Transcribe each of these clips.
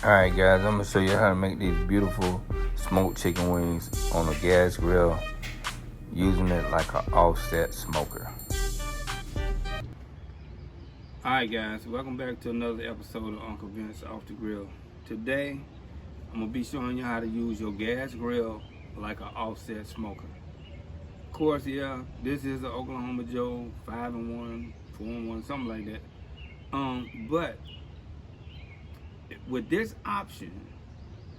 Alright guys, I'm going to show you how to make these beautiful smoked chicken wings on a gas grill using it like an offset smoker. Alright guys, welcome back to another episode of Uncle Vince Off the Grill. Today, I'm going to be showing you how to use your gas grill like an offset smoker. Of course, yeah, this is an Oklahoma Joe 5-in-1, 4-in-1, something like that. But with this option,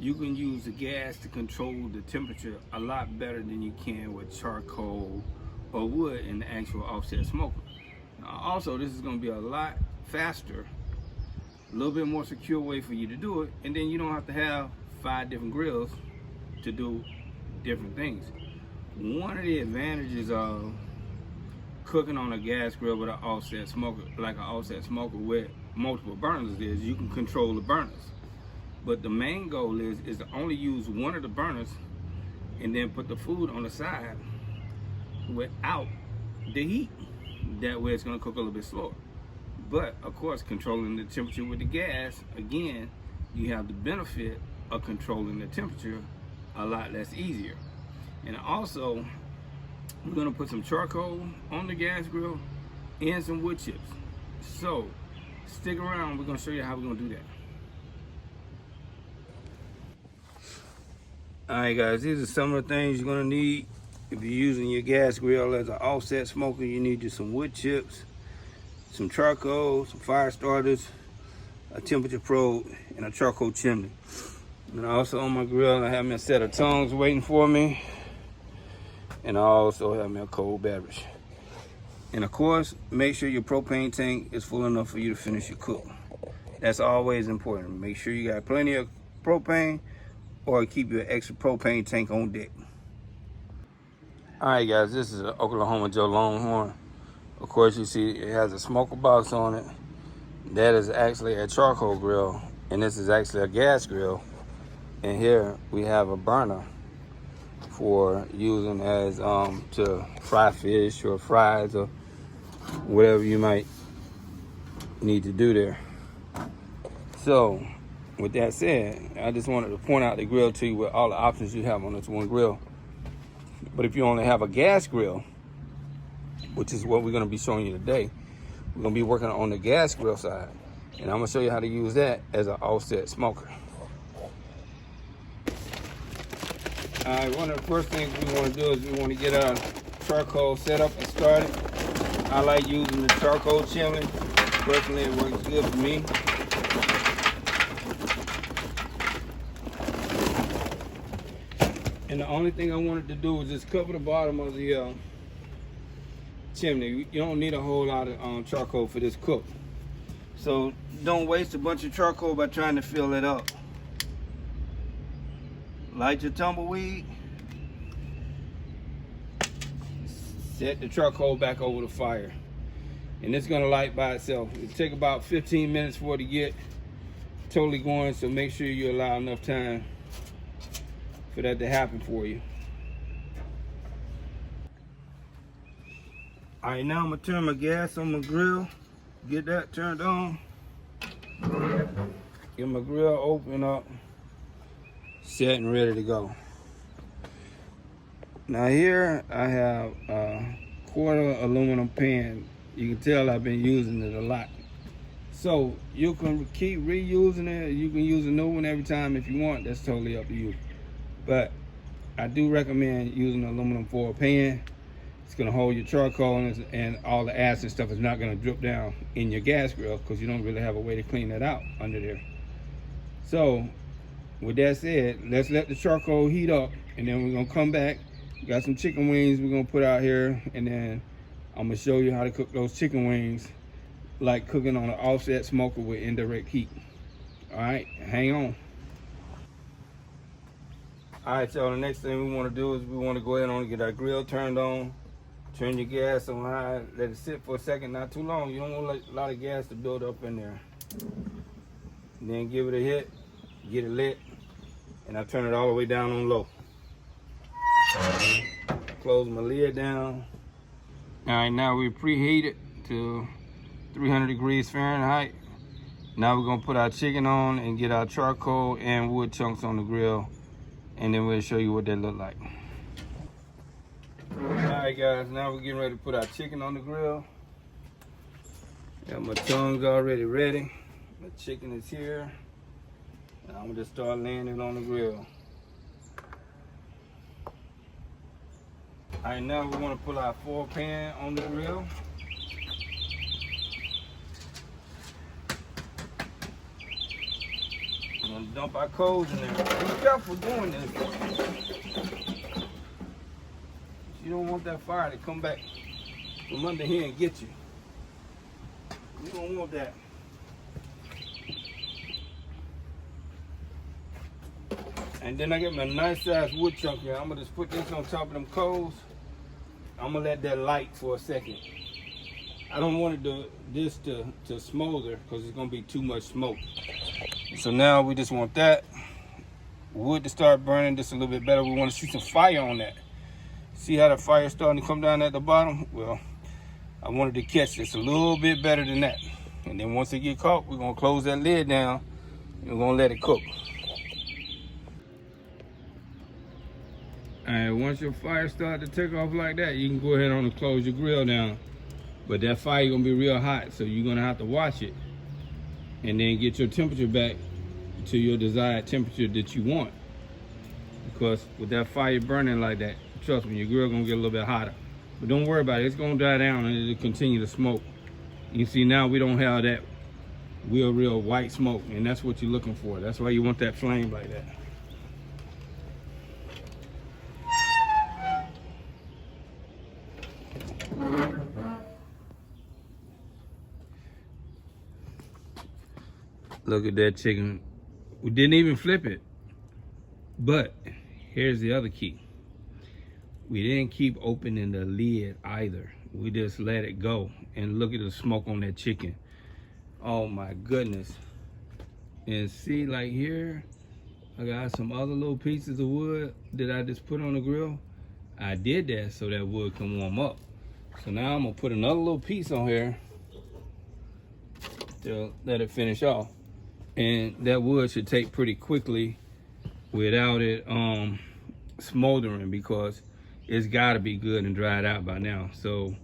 you can use the gas to control the temperature a lot better than you can with charcoal or wood in the actual offset smoker. Now, also, this is going to be a lot faster, a little bit more secure way for you to do it, and then you don't have to have 5 different grills to do different things. One of the advantages of cooking on a gas grill with an offset smoker, like an offset smoker with multiple burners, is you can control the burners. But the main goal is to only use one of the burners and then put the food on the side without the heat. That way it's gonna cook a little bit slower. But of course, controlling the temperature with the gas, again, you have the benefit of controlling the temperature a lot less easier. And also, we're gonna put some charcoal on the gas grill and some wood chips. So stick around, we're gonna show you how we're gonna do that. All right guys, these are some of the things you're gonna need. If you're using your gas grill as an offset smoker, you need just some wood chips, some charcoal, some fire starters, a temperature probe, and a charcoal chimney. And also on my grill, I have me a set of tongs waiting for me. And I also have me a cold beverage. And of course, make sure your propane tank is full enough for you to finish your cook. That's always important. Make sure you got plenty of propane or keep your extra propane tank on deck. All right guys, this is an Oklahoma Joe Longhorn. Of course, you see it has a smoker box on it. That is actually a charcoal grill, and this is actually a gas grill. And here we have a burner for using as to fry fish or fries or whatever you might need to do there. So with that said, I just wanted to point out the grill to you with all the options you have on this one grill. But if you only have a gas grill, which is what we're going to be showing you today, we're going to be working on the gas grill side, and I'm going to show you how to use that as an offset smoker. Alright, one of the first things we want to do is we want to get our charcoal set up and started. I like using the charcoal chimney. Personally, it works good for me. And the only thing I wanted to do was just cover the bottom of the chimney. You don't need a whole lot of charcoal for this cook. So don't waste a bunch of charcoal by trying to fill it up. Light your tumbleweed. Set the charcoal back over the fire. And it's gonna light by itself. It'll take about 15 minutes for it to get totally going, so make sure you allow enough time for that to happen for you. All right, now I'm gonna turn my gas on my grill. Get that turned on. Get my grill open up. Set and ready to go. Now here I have a quarter aluminum pan. You can tell I've been using it a lot. So you can keep reusing it. You can use a new one every time if you want. That's totally up to you. But I do recommend using an aluminum foil pan. It's gonna hold your charcoal and all the acid stuff is not gonna drip down in your gas grill because you don't really have a way to clean that out under there. So with that said, let's let the charcoal heat up, and then we're gonna come back. We got some chicken wings we're gonna put out here, and then I'm gonna show you how to cook those chicken wings like cooking on an offset smoker with indirect heat. All right, hang on. All right, y'all, the next thing we wanna do is we wanna go ahead and get our grill turned on. Turn your gas on high, let it sit for a second, not too long. You don't want a lot of gas to build up in there. And then give it a hit, get it lit, and I turn it all the way down on low. Close my lid down. All right, now we preheat it to 300 degrees Fahrenheit. Now we're gonna put our chicken on and get our charcoal and wood chunks on the grill, and then we'll show you what that look like. All right, guys, now we're getting ready to put our chicken on the grill. Got my tongues already ready. My chicken is here. Now I'm gonna just start laying it on the grill. All right, now we want to put our 4 pan on the grill. We're gonna dump our coals in there. Be careful doing this. You don't want that fire to come back from under here and get you. You don't want that. And then I get my nice size wood chunk here. I'm gonna just put this on top of them coals. I'm gonna let that light for a second. I don't want this to smolder because it's gonna be too much smoke. So now we just want that wood to start burning just a little bit better. We want to shoot some fire on that. See how the fire's starting to come down at the bottom? Well, I wanted to catch this a little bit better than that. And then once it get caught, we're gonna close that lid down and we're gonna let it cook. All right, once your fire starts to take off like that, you can go ahead and close your grill down. But that fire gonna be real hot, so you're gonna have to watch it and then get your temperature back to your desired temperature that you want. Because with that fire burning like that, trust me, your grill gonna get a little bit hotter. But don't worry about it, it's gonna die down and it'll continue to smoke. You see now we don't have that real white smoke, and that's what you're looking for. That's why you want that flame like that. Look at that chicken. We didn't even flip it. But here's the other key. We didn't keep opening the lid either. We just let it go. And look at the smoke on that chicken. Oh my goodness. And see, like here, I got some other little pieces of wood that I just put on the grill. I did that so that wood can warm up. So now I'm gonna put another little piece on here to let it finish off. And that wood should take pretty quickly without it smoldering, because it's gotta be good and dried out by now. So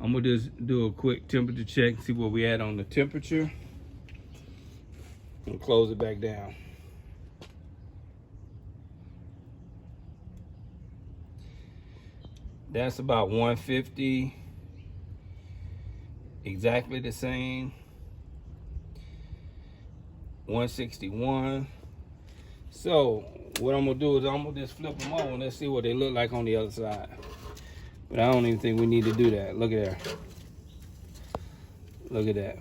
I'm gonna just do a quick temperature check, see where we at on the temperature, and close it back down. That's about 150, exactly the same. 161. So what I'm gonna do is I'm gonna just flip them over and let's see what they look like on the other side. But I don't even think we need to do that. Look at there. Look at that.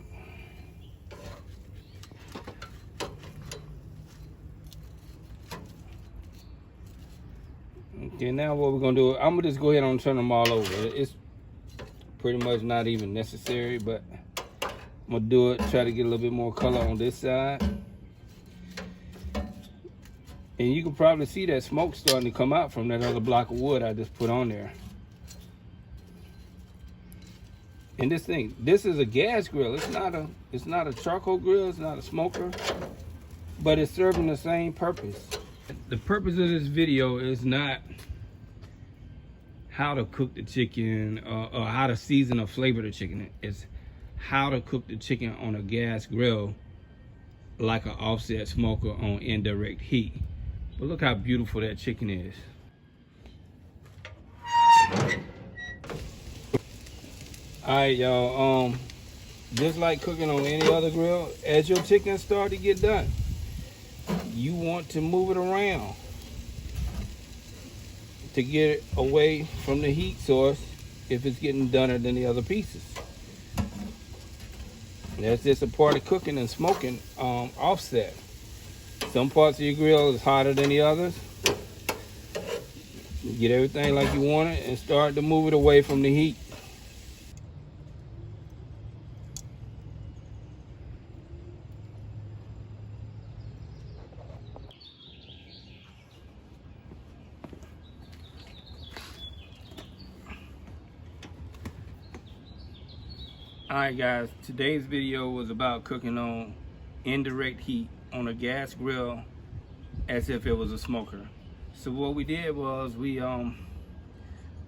Okay, now what we're gonna do, I'm gonna just go ahead and turn them all over. It's pretty much not even necessary, but I'm gonna do it, try to get a little bit more color on this side. And you can probably see that smoke starting to come out from that other block of wood I just put on there. And this thing, this is a gas grill. It's not a charcoal grill, it's not a smoker, but it's serving the same purpose. The purpose of this video is not how to cook the chicken or how to season or flavor the chicken. It's how to cook the chicken on a gas grill like an offset smoker on indirect heat. But look how beautiful that chicken is. All right, y'all, just like cooking on any other grill, as your chicken start to get done, you want to move it around to get it away from the heat source if it's getting dunner than the other pieces. That's just a part of cooking and smoking offset. Some parts of your grill is hotter than the others. You get everything like you want it and start to move it away from the heat. Alright guys, today's video was about cooking on indirect heat on a gas grill as if it was a smoker. So what we did was we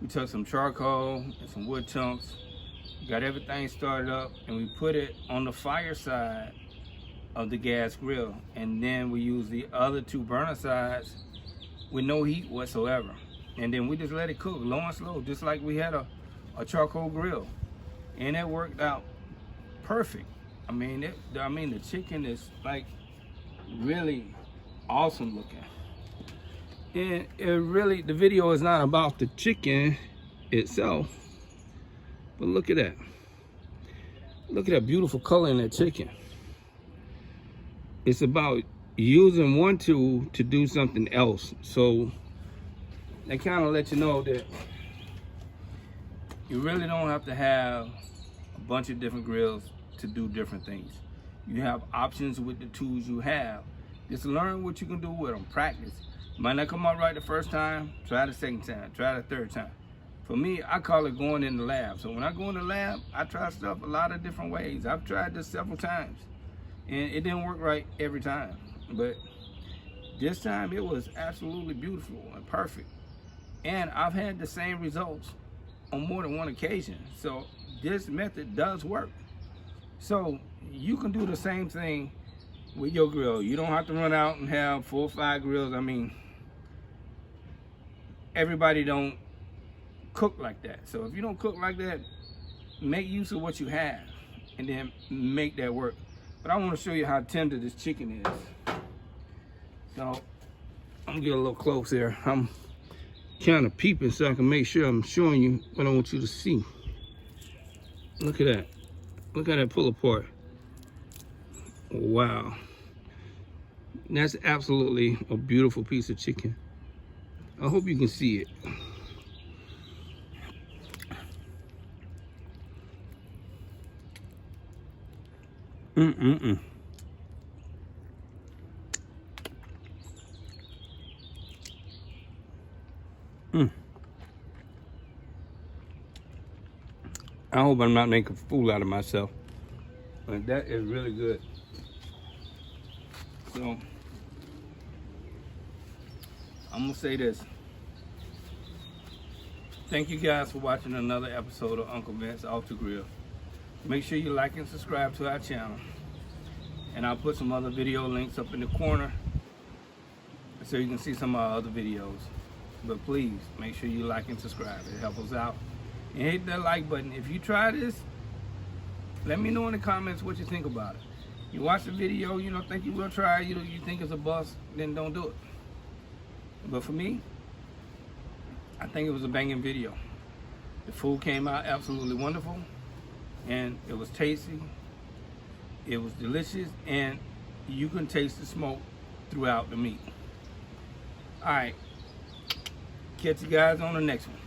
took some charcoal and some wood chunks, got everything started up, and we put it on the fire side of the gas grill, and then we used the other two burner sides with no heat whatsoever, and then we just let it cook low and slow, just like we had a charcoal grill, and it worked out perfect. I mean, the chicken is like really awesome looking. And the video is not about the chicken itself, but look at that. Look at that beautiful color in that chicken. It's about using one tool to do something else. So they kind of let you know that you really don't have to have a bunch of different grills to do different things. You have options with the tools you have. Just learn what you can do with them. Practice. Might not come out right the first time, try the second time, try the third time. For me, I call it going in the lab. So when I go in the lab, I try stuff a lot of different ways. I've tried this several times, and it didn't work right every time. But this time, it was absolutely beautiful and perfect. And I've had the same results on more than one occasion. So this method does work. So you can do the same thing with your grill. You don't have to run out and have 4 or 5 grills. I mean, everybody don't cook like that. So if you don't cook like that, make use of what you have and then make that work. But I want to show you how tender this chicken is. So I'm gonna get a little close here. I'm kind of peeping so I can make sure I'm showing you what I want you to see. Look at that. Look at that pull apart. Wow. That's absolutely a beautiful piece of chicken. I hope you can see it. I hope I'm not making a fool out of myself, but that is really good. So I'm gonna say this. Thank you guys for watching another episode of Uncle Vince Off the Grill. Make sure you like and subscribe to our channel, and I'll put some other video links up in the corner so you can see some of our other videos. But please make sure you like and subscribe. It helps us out. And hit that like button. If you try this, let me know in the comments what you think about it. You watch the video, you don't think you will try, you think it's a bust, then don't do it. But for me, I think it was a banging video. The food came out absolutely wonderful, and it was tasty, it was delicious, and you can taste the smoke throughout the meat. All right, catch you guys on the next one.